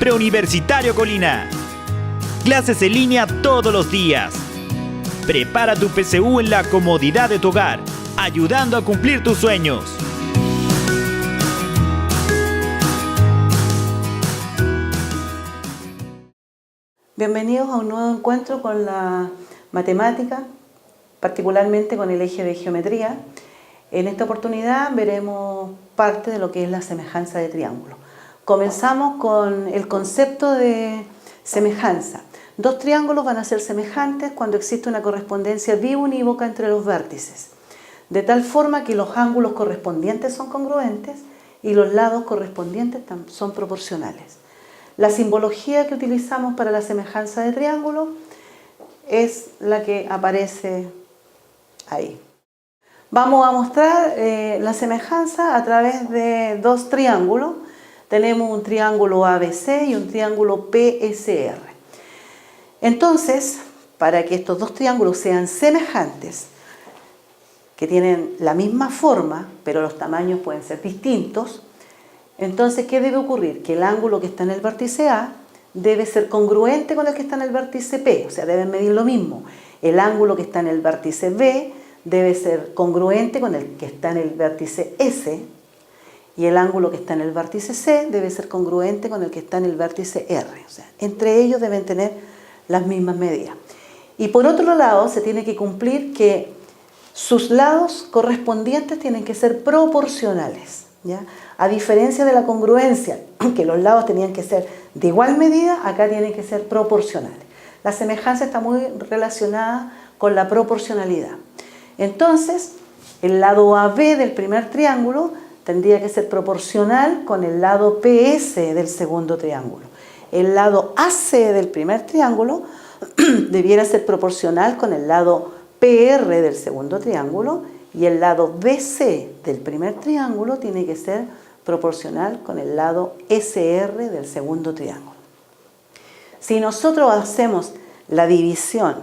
Preuniversitario Colina. Clases en línea todos los días. Prepara tu PSU en la comodidad de tu hogar, ayudando a cumplir tus sueños. Bienvenidos a un nuevo encuentro con la matemática, particularmente con el eje de geometría. En esta oportunidad veremos parte de lo que es la semejanza de triángulos. Comenzamos con el concepto de semejanza. Dos triángulos van a ser semejantes cuando existe una correspondencia biunívoca entre los vértices, de tal forma que los ángulos correspondientes son congruentes y los lados correspondientes son proporcionales. La simbología que utilizamos para la semejanza de triángulo es la que aparece ahí. Vamos a mostrar la semejanza a través de dos triángulos. Tenemos un triángulo ABC y un triángulo PSR. Entonces, para que estos dos triángulos sean semejantes, que tienen la misma forma, pero los tamaños pueden ser distintos, entonces, ¿qué debe ocurrir? Que el ángulo que está en el vértice A debe ser congruente con el que está en el vértice P, o sea, deben medir lo mismo. El ángulo que está en el vértice B debe ser congruente con el que está en el vértice S, y el ángulo que está en el vértice C debe ser congruente con el que está en el vértice R. O sea, entre ellos deben tener las mismas medidas. Y por otro lado, se tiene que cumplir que sus lados correspondientes tienen que ser proporcionales, ¿ya? A diferencia de la congruencia, que los lados tenían que ser de igual medida, acá tienen que ser proporcionales. La semejanza está muy relacionada con la proporcionalidad. Entonces, el lado AB del primer triángulo tendría que ser proporcional con el lado PS del segundo triángulo. El lado AC del primer triángulo debiera ser proporcional con el lado PR del segundo triángulo, y el lado BC del primer triángulo tiene que ser proporcional con el lado SR del segundo triángulo. Si nosotros hacemos la división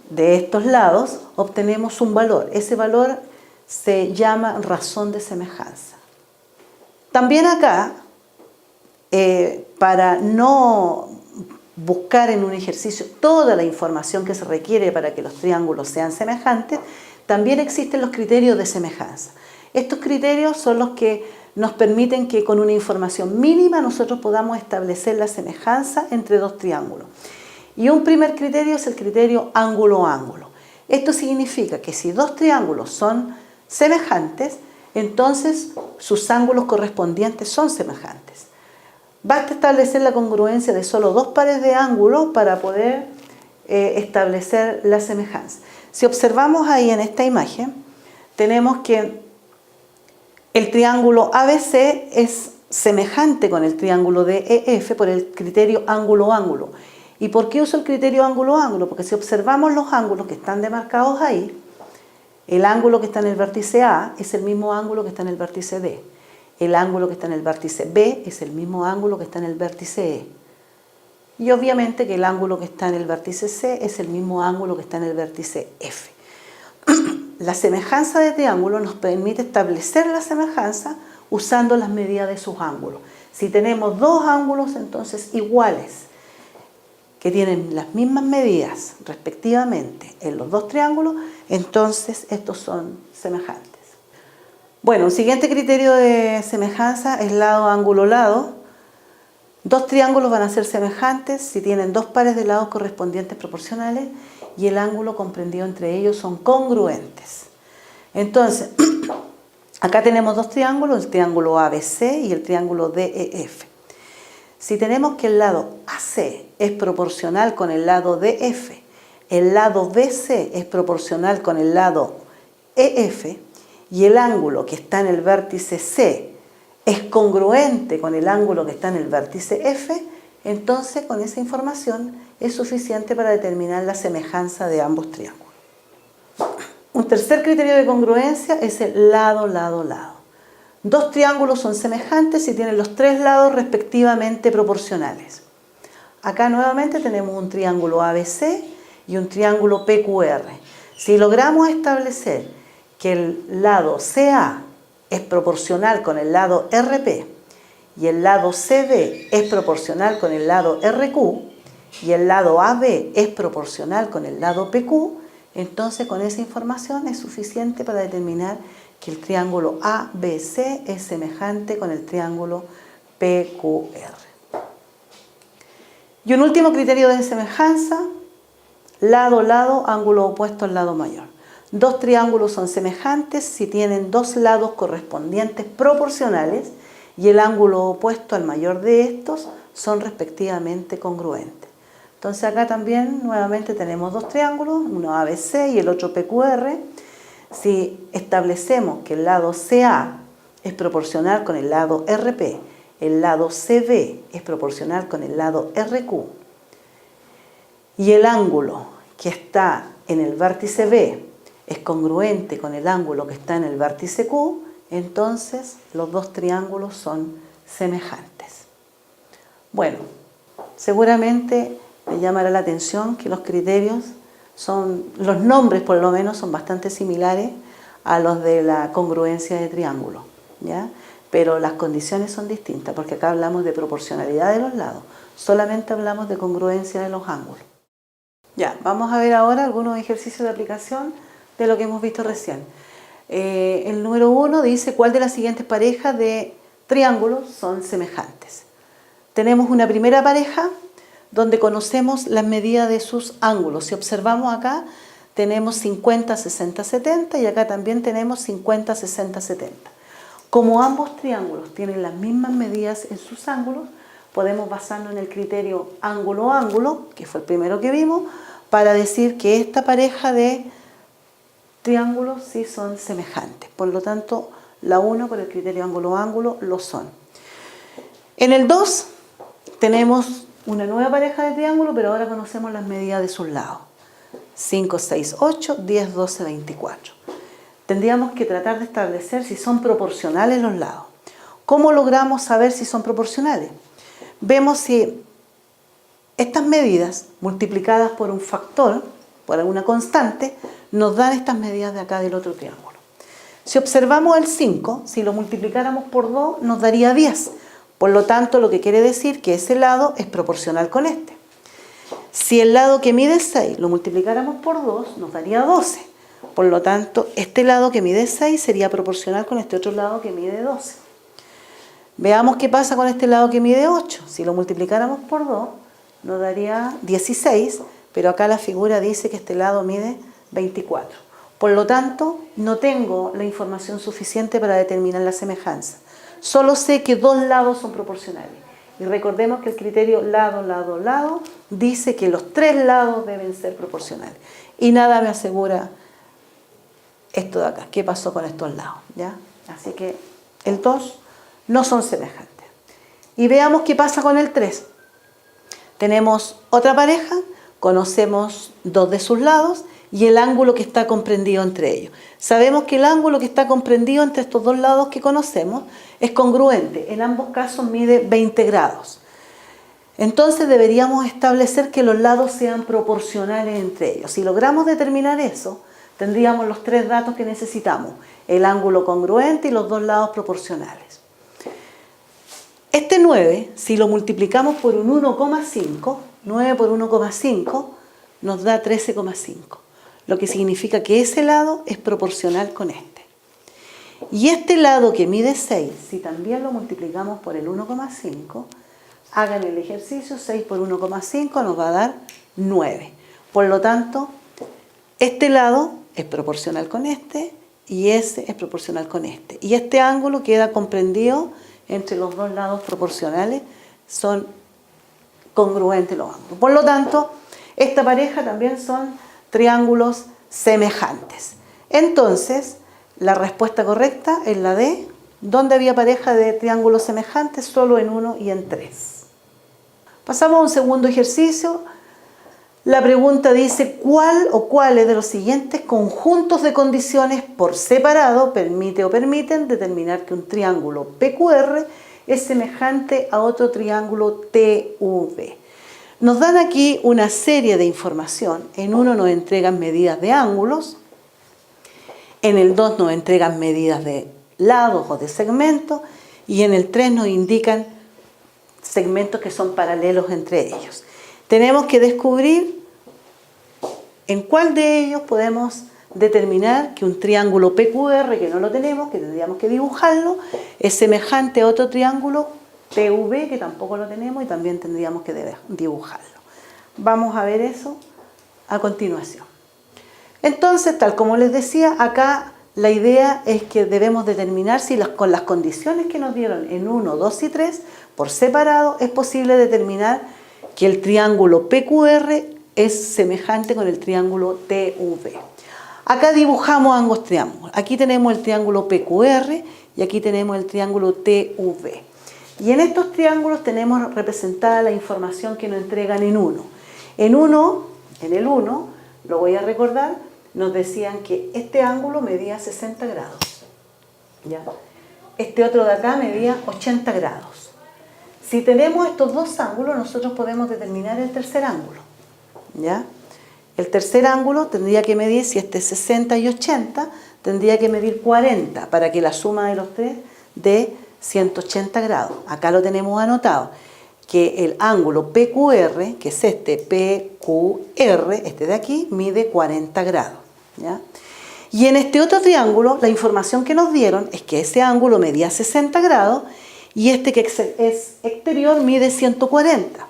de estos lados, obtenemos un valor. Ese valor se llama razón de semejanza. También acá, para no buscar en un ejercicio toda la información que se requiere para que los triángulos sean semejantes, también existen los criterios de semejanza. Estos criterios son los que nos permiten que con una información mínima nosotros podamos establecer la semejanza entre dos triángulos. Y un primer criterio es el criterio ángulo-ángulo. Esto significa que si dos triángulos son semejantes, entonces sus ángulos correspondientes son semejantes. Basta establecer la congruencia de solo dos pares de ángulos para poder establecer la semejanza. Si observamos ahí en esta imagen, tenemos que el triángulo ABC es semejante con el triángulo DEF por el criterio ángulo-ángulo. ¿Y por qué uso el criterio ángulo-ángulo? Porque si observamos los ángulos que están demarcados ahí, el ángulo que está en el vértice A es el mismo ángulo que está en el vértice D. El ángulo que está en el vértice B es el mismo ángulo que está en el vértice E. Y obviamente que el ángulo que está en el vértice C es el mismo ángulo que está en el vértice F. La semejanza de triángulo nos permite establecer la semejanza usando las medidas de sus ángulos. Si tenemos dos ángulos entonces iguales, que tienen las mismas medidas respectivamente en los dos triángulos, entonces estos son semejantes. Bueno, un siguiente criterio de semejanza es lado, ángulo, lado. Dos triángulos van a ser semejantes si tienen dos pares de lados correspondientes proporcionales y el ángulo comprendido entre ellos son congruentes. Entonces, acá tenemos dos triángulos, el triángulo ABC y el triángulo DEF. Si tenemos que el lado AC es proporcional con el lado DF, el lado BC es proporcional con el lado EF y el ángulo que está en el vértice C es congruente con el ángulo que está en el vértice F, entonces con esa información es suficiente para determinar la semejanza de ambos triángulos. Un tercer criterio de congruencia es el lado, lado, lado. Dos triángulos son semejantes si tienen los tres lados respectivamente proporcionales. Acá nuevamente tenemos un triángulo ABC y un triángulo PQR. Si logramos establecer que el lado CA es proporcional con el lado RP y el lado CD es proporcional con el lado RQ y el lado AB es proporcional con el lado PQ, entonces con esa información es suficiente para determinar que el triángulo ABC es semejante con el triángulo PQR. Y un último criterio de semejanza, lado, lado, ángulo opuesto al lado mayor. Dos triángulos son semejantes si tienen dos lados correspondientes proporcionales y el ángulo opuesto al mayor de estos son respectivamente congruentes. Entonces acá también nuevamente tenemos dos triángulos, uno ABC y el otro PQR. Si establecemos que el lado CA es proporcional con el lado RP, el lado CB es proporcional con el lado RQ y el ángulo que está en el vértice B es congruente con el ángulo que está en el vértice Q, entonces los dos triángulos son semejantes. Bueno, seguramente me llamará la atención que los criterios los nombres por lo menos son bastante similares a los de la congruencia de triángulo, ¿ya? Pero las condiciones son distintas, porque acá hablamos de proporcionalidad de los lados, solamente hablamos de congruencia de los ángulos. Ya, vamos a ver ahora algunos ejercicios de aplicación de lo que hemos visto recién. El número 1 dice cuál de las siguientes parejas de triángulos son semejantes. Tenemos una primera pareja donde conocemos las medidas de sus ángulos. Si observamos acá, tenemos 50, 60, 70 y acá también tenemos 50, 60, 70. Como ambos triángulos tienen las mismas medidas en sus ángulos, podemos basarnos en el criterio ángulo-ángulo, que fue el primero que vimos, para decir que esta pareja de triángulos sí son semejantes. Por lo tanto, la 1 por el criterio ángulo-ángulo lo son. En el 2 tenemos una nueva pareja de triángulos, pero ahora conocemos las medidas de sus lados. 5, 6, 8, 10, 12, 24. Tendríamos que tratar de establecer si son proporcionales los lados. ¿Cómo logramos saber si son proporcionales? Vemos si estas medidas multiplicadas por un factor, por alguna constante, nos dan estas medidas de acá del otro triángulo. Si observamos el 5, si lo multiplicáramos por 2, nos daría 10. Por lo tanto, lo que quiere decir que ese lado es proporcional con este. Si el lado que mide 6 lo multiplicáramos por 2, nos daría 12. Por lo tanto, este lado que mide 6 sería proporcional con este otro lado que mide 12. Veamos qué pasa con este lado que mide 8. Si lo multiplicáramos por 2, nos daría 16, pero acá la figura dice que este lado mide 24. Por lo tanto, no tengo la información suficiente para determinar la semejanza. Solo sé que dos lados son proporcionales. Y recordemos que el criterio lado, lado, lado dice que los tres lados deben ser proporcionales. Y nada me asegura esto de acá. ¿Qué pasó con estos lados? ¿Ya? Así que el 2 no son semejantes. Y veamos qué pasa con el 3. Tenemos otra pareja, conocemos dos de sus lados y el ángulo que está comprendido entre ellos. Sabemos que el ángulo que está comprendido entre estos dos lados que conocemos es congruente. En ambos casos mide 20 grados. Entonces deberíamos establecer que los lados sean proporcionales entre ellos. Si logramos determinar eso, tendríamos los tres datos que necesitamos: el ángulo congruente y los dos lados proporcionales. Este 9, si lo multiplicamos por un 1,5, 9 por 1,5 nos da 13,5, lo que significa que ese lado es proporcional con este. Y este lado que mide 6, si también lo multiplicamos por el 1,5, hagan el ejercicio, 6 por 1,5 nos va a dar 9. Por lo tanto, este lado es proporcional con este y ese es proporcional con este. Y este ángulo queda comprendido entre los dos lados proporcionales, son congruentes los ángulos. Por lo tanto, esta pareja también son triángulos semejantes. Entonces, la respuesta correcta es la D, donde había pareja de triángulos semejantes solo en 1 y en 3. Pasamos a un segundo ejercicio. La pregunta dice, ¿cuál o cuáles de los siguientes conjuntos de condiciones por separado permite o permiten determinar que un triángulo PQR es semejante a otro triángulo TV? Nos dan aquí una serie de información. En uno nos entregan medidas de ángulos, en el 2 nos entregan medidas de lados o de segmentos, y en el 3 nos indican segmentos que son paralelos entre ellos. Tenemos que descubrir en cuál de ellos podemos determinar que un triángulo PQR, que no lo tenemos, que tendríamos que dibujarlo, es semejante a otro triángulo PV, que tampoco lo tenemos y también tendríamos que dibujarlo. Vamos a ver eso a continuación. Entonces, tal como les decía, acá la idea es que debemos determinar si con las condiciones que nos dieron en 1, 2 y 3, por separado, es posible determinar que el triángulo PQR es semejante con el triángulo TV. Acá dibujamos ambos triángulos. Aquí tenemos el triángulo PQR y aquí tenemos el triángulo TV. Y en estos triángulos tenemos representada la información que nos entregan en 1. En el 1, lo voy a recordar, nos decían que este ángulo medía 60 grados. ¿Ya? Este otro de acá medía 80 grados. Si tenemos estos dos ángulos, nosotros podemos determinar el tercer ángulo. ¿Ya? El tercer ángulo tendría que medir, si este es 60 y 80, tendría que medir 40 para que la suma de los tres dé 180 grados. Acá lo tenemos anotado, que el ángulo PQR, que es este PQR, este de aquí, mide 40 grados. ¿Ya? Y en este otro triángulo, la información que nos dieron es que ese ángulo medía 60 grados y este que es exterior mide 140.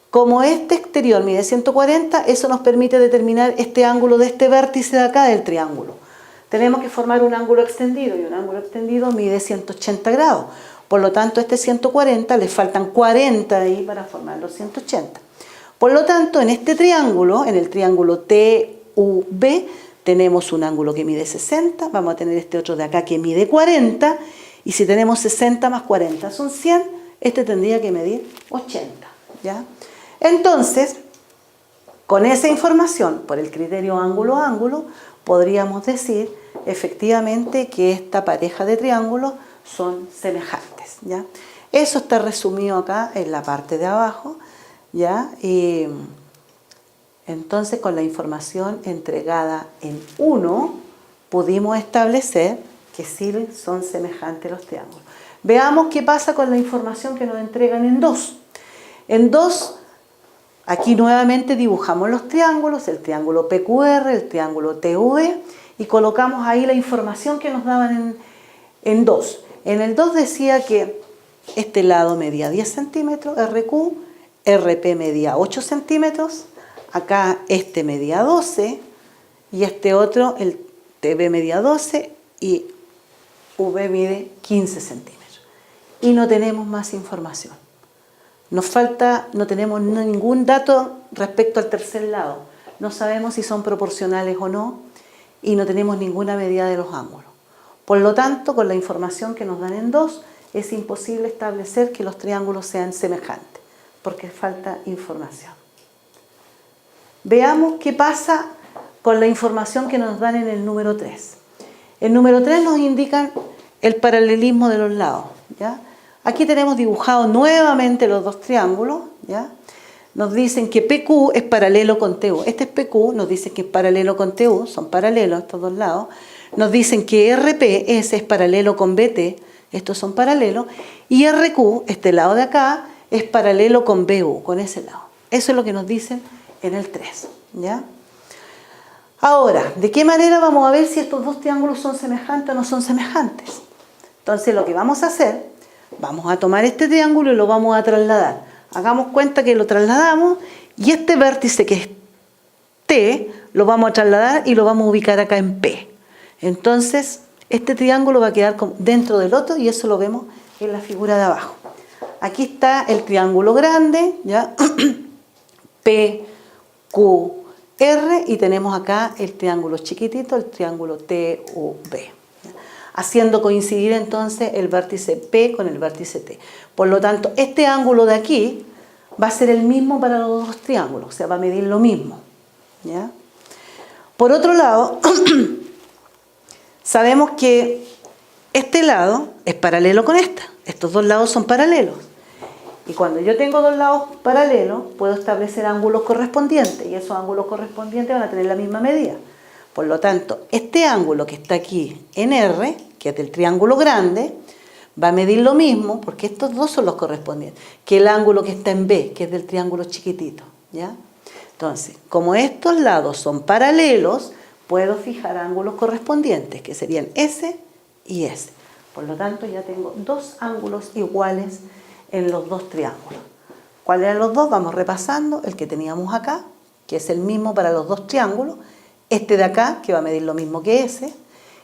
Como este exterior mide 140, eso nos permite determinar este ángulo de este vértice de acá del triángulo. Tenemos que formar un ángulo extendido y un ángulo extendido mide 180 grados. Por lo tanto, a este 140 le faltan 40 ahí para formar los 180. Por lo tanto, en este triángulo, en el triángulo TUV, tenemos un ángulo que mide 60, vamos a tener este otro de acá que mide 40, y si tenemos 60 más 40 son 100, este tendría que medir 80. ¿Ya? Entonces, con esa información, por el criterio ángulo-ángulo, podríamos decir efectivamente que esta pareja de triángulos son semejantes. ¿Ya? Eso está resumido acá en la parte de abajo. ¿Ya? Y entonces, con la información entregada en 1, pudimos establecer que sí son semejantes los triángulos. Veamos qué pasa con la información que nos entregan en 2. En 2, aquí nuevamente dibujamos los triángulos, el triángulo PQR, el triángulo TV, y colocamos ahí la información que nos daban en 2. En el 2 decía que este lado medía 10 centímetros, RQ, RP medía 8 centímetros, acá este medía 12, y este otro, el TV medía 12, y V mide 15 centímetros. Y no tenemos más información. Nos falta, no tenemos ningún dato respecto al tercer lado. No sabemos si son proporcionales o no, y no tenemos ninguna medida de los ángulos. Por lo tanto, con la información que nos dan en 2, es imposible establecer que los triángulos sean semejantes, porque falta información. Veamos qué pasa con la información que nos dan en el número 3. El número 3 nos indica el paralelismo de los lados. ¿Ya? Aquí tenemos dibujados nuevamente los dos triángulos. ¿Ya? Nos dicen que PQ es paralelo con TU. Este es PQ, nos dicen que es paralelo con TU, son paralelos estos dos lados. Nos dicen que RP es paralelo con BT, estos son paralelos. Y RQ, este lado de acá, es paralelo con BU, con ese lado. Eso es lo que nos dicen en el 3. ¿Ya? Ahora, ¿de qué manera vamos a ver si estos dos triángulos son semejantes o no son semejantes? Entonces, lo que vamos a hacer, vamos a tomar este triángulo y lo vamos a trasladar. Hagamos cuenta que lo trasladamos y este vértice que es T, lo vamos a trasladar y lo vamos a ubicar acá en P. Entonces, este triángulo va a quedar dentro del otro y eso lo vemos en la figura de abajo. Aquí está el triángulo grande, ¿ya? P, Q, R, y tenemos acá el triángulo chiquitito, el triángulo TUV, haciendo coincidir entonces el vértice P con el vértice T. Por lo tanto, este ángulo de aquí va a ser el mismo para los dos triángulos, o sea, va a medir lo mismo. ¿Ya? Por otro lado, sabemos que este lado es paralelo con esta. Estos dos lados son paralelos. Y cuando yo tengo dos lados paralelos, puedo establecer ángulos correspondientes. Y esos ángulos correspondientes van a tener la misma medida. Por lo tanto, este ángulo que está aquí en R, que es del triángulo grande, va a medir lo mismo, porque estos dos son los correspondientes, que el ángulo que está en B, que es del triángulo chiquitito, ¿ya? Entonces, como estos lados son paralelos, puedo fijar ángulos correspondientes, que serían S y S. Por lo tanto, ya tengo dos ángulos iguales en los dos triángulos. ¿Cuáles eran los dos? Vamos repasando. El que teníamos acá, que es el mismo para los dos triángulos. Este de acá, que va a medir lo mismo que ese.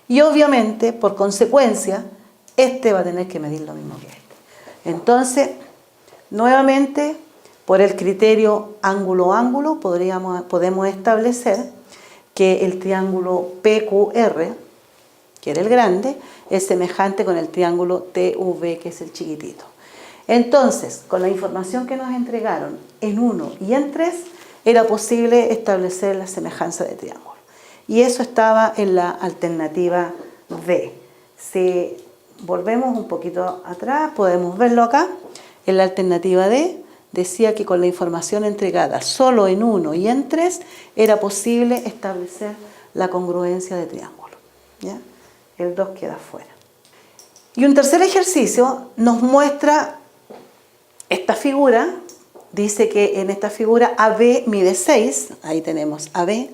Y obviamente, por consecuencia, este va a tener que medir lo mismo que este. Entonces, nuevamente, por el criterio ángulo-ángulo, podemos establecer que el triángulo PQR, que era el grande, es semejante con el triángulo TV, que es el chiquitito. Entonces, con la información que nos entregaron en 1 y en 3, era posible establecer la semejanza de triángulo. Y eso estaba en la alternativa D. Si volvemos un poquito atrás, podemos verlo acá. En la alternativa D decía que con la información entregada solo en 1 y en 3 era posible establecer la congruencia de triángulo, ¿ya? El 2 queda fuera. Y un tercer ejercicio nos muestra esta figura. Dice que en esta figura AB mide 6, ahí tenemos AB,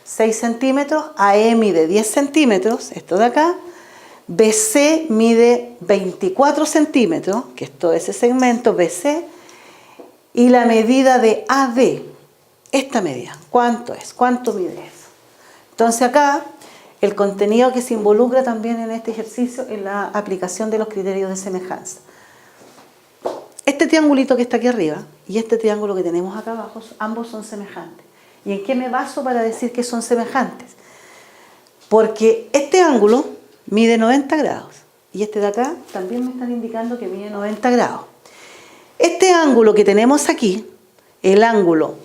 6 centímetros, AE mide 10 centímetros, esto de acá, BC mide 24 centímetros, que es todo ese segmento BC, y la medida de AD, esta medida, ¿cuánto es? ¿Cuánto mide eso? Entonces acá, el contenido que se involucra también en este ejercicio es la aplicación de los criterios de semejanza. Este triangulito que está aquí arriba y este triángulo que tenemos acá abajo, ambos son semejantes. ¿Y en qué me baso para decir que son semejantes? Porque este ángulo mide 90 grados y este de acá también me están indicando que mide 90 grados. Este ángulo que tenemos aquí, el ángulo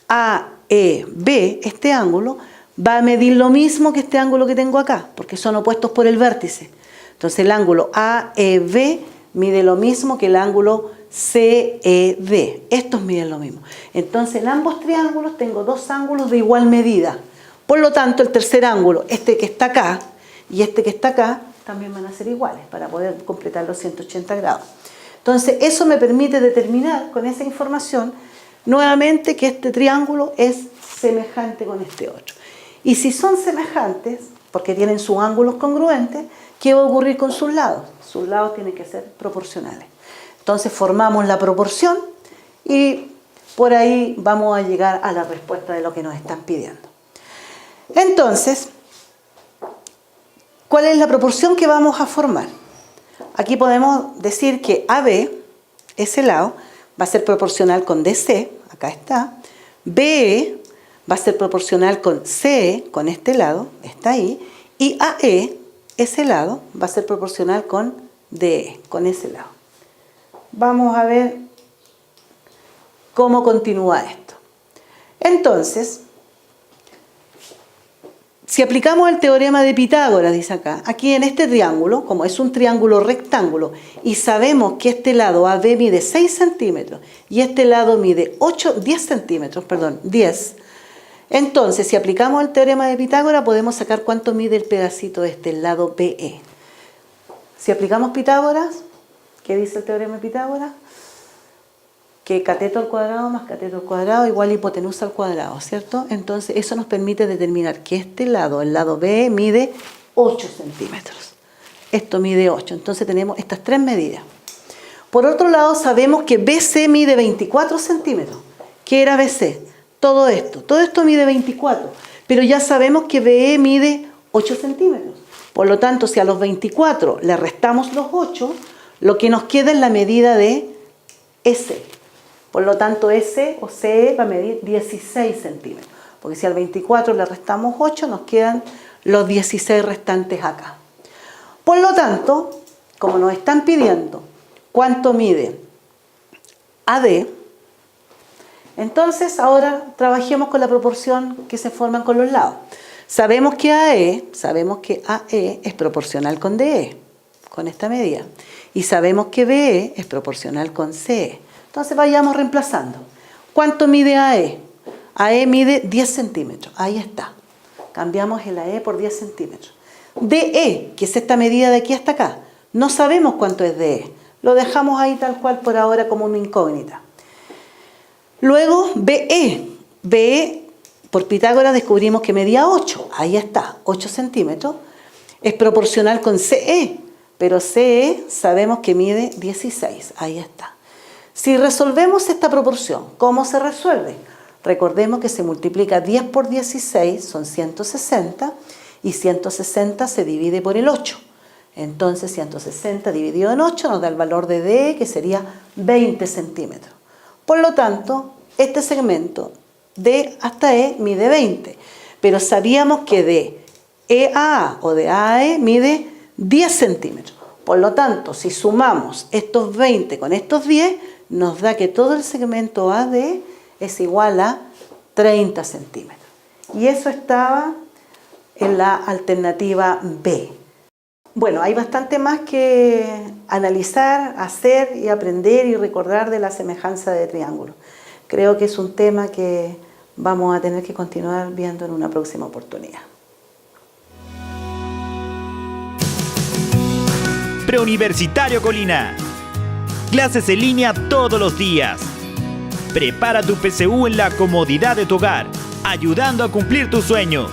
AEB, este ángulo, va a medir lo mismo que este ángulo que tengo acá, porque son opuestos por el vértice. Entonces el ángulo AEB mide lo mismo que el ángulo CED. Estos miden lo mismo. Entonces en ambos triángulos tengo dos ángulos de igual medida. Por lo tanto, el tercer ángulo, este que está acá y este que está acá, también van a ser iguales para poder completar los 180 grados. Entonces eso me permite determinar con esa información nuevamente que este triángulo es semejante con este otro. Y si son semejantes, porque tienen sus ángulos congruentes, ¿qué va a ocurrir con sus lados? Sus lados tienen que ser proporcionales. Entonces formamos la proporción y por ahí vamos a llegar a la respuesta de lo que nos están pidiendo. Entonces, ¿cuál es la proporción que vamos a formar? Aquí podemos decir que AB, ese lado, va a ser proporcional con DC, acá está. BE va a ser proporcional con CE, con este lado, está ahí. Y AE, ese lado, va a ser proporcional con DE, con ese lado. Vamos a ver cómo continúa esto. Entonces, si aplicamos el teorema de Pitágoras, dice acá, aquí en este triángulo, como es un triángulo rectángulo, y sabemos que este lado AB mide 6 centímetros y este lado mide 10, entonces si aplicamos el teorema de Pitágoras podemos sacar cuánto mide el pedacito este, el lado BE. Si aplicamos Pitágoras, ¿qué dice el teorema de Pitágoras? Que cateto al cuadrado más cateto al cuadrado igual a hipotenusa al cuadrado, ¿cierto? Entonces eso nos permite determinar que este lado, el lado B, mide 8 centímetros. Esto mide 8, entonces tenemos estas tres medidas. Por otro lado, sabemos que BC mide 24 centímetros. ¿Qué era BC? Todo esto mide 24, pero ya sabemos que BE mide 8 centímetros. Por lo tanto, si a los 24 le restamos los 8, lo que nos queda es la medida de S. Por lo tanto, S o CE va a medir 16 centímetros. Porque si al 24 le restamos 8, nos quedan los 16 restantes acá. Por lo tanto, como nos están pidiendo cuánto mide AD, entonces ahora trabajemos con la proporción que se forman con los lados. Sabemos que AE es proporcional con DE, con esta medida. Y sabemos que BE es proporcional con CE. Entonces vayamos reemplazando. ¿Cuánto mide AE? AE mide 10 centímetros. Ahí está. Cambiamos el AE por 10 centímetros. DE, que es esta medida de aquí hasta acá, No sabemos cuánto es DE. Lo dejamos ahí tal cual por ahora como una incógnita. Luego BE. BE, por Pitágoras descubrimos que medía 8. Ahí está, 8 centímetros. Es proporcional con CE, pero CE sabemos que mide 16. Ahí está. Si resolvemos esta proporción, ¿cómo se resuelve? Recordemos que se multiplica 10 por 16, son 160, y 160 se divide por el 8. Entonces 160 dividido en 8 nos da el valor de DE, que sería 20 centímetros. Por lo tanto, este segmento de hasta E mide 20, pero sabíamos que de E a A o de A a E mide 10 centímetros. Por lo tanto, si sumamos estos 20 con estos 10, nos da que todo el segmento AD es igual a 30 centímetros. Y eso estaba en la alternativa B. Bueno, hay bastante más que analizar, hacer y aprender y recordar de la semejanza de triángulos. Creo que es un tema que vamos a tener que continuar viendo en una próxima oportunidad. Preuniversitario Colina. Clases en línea todos los días. Prepara tu PSU en la comodidad de tu hogar, ayudando a cumplir tus sueños.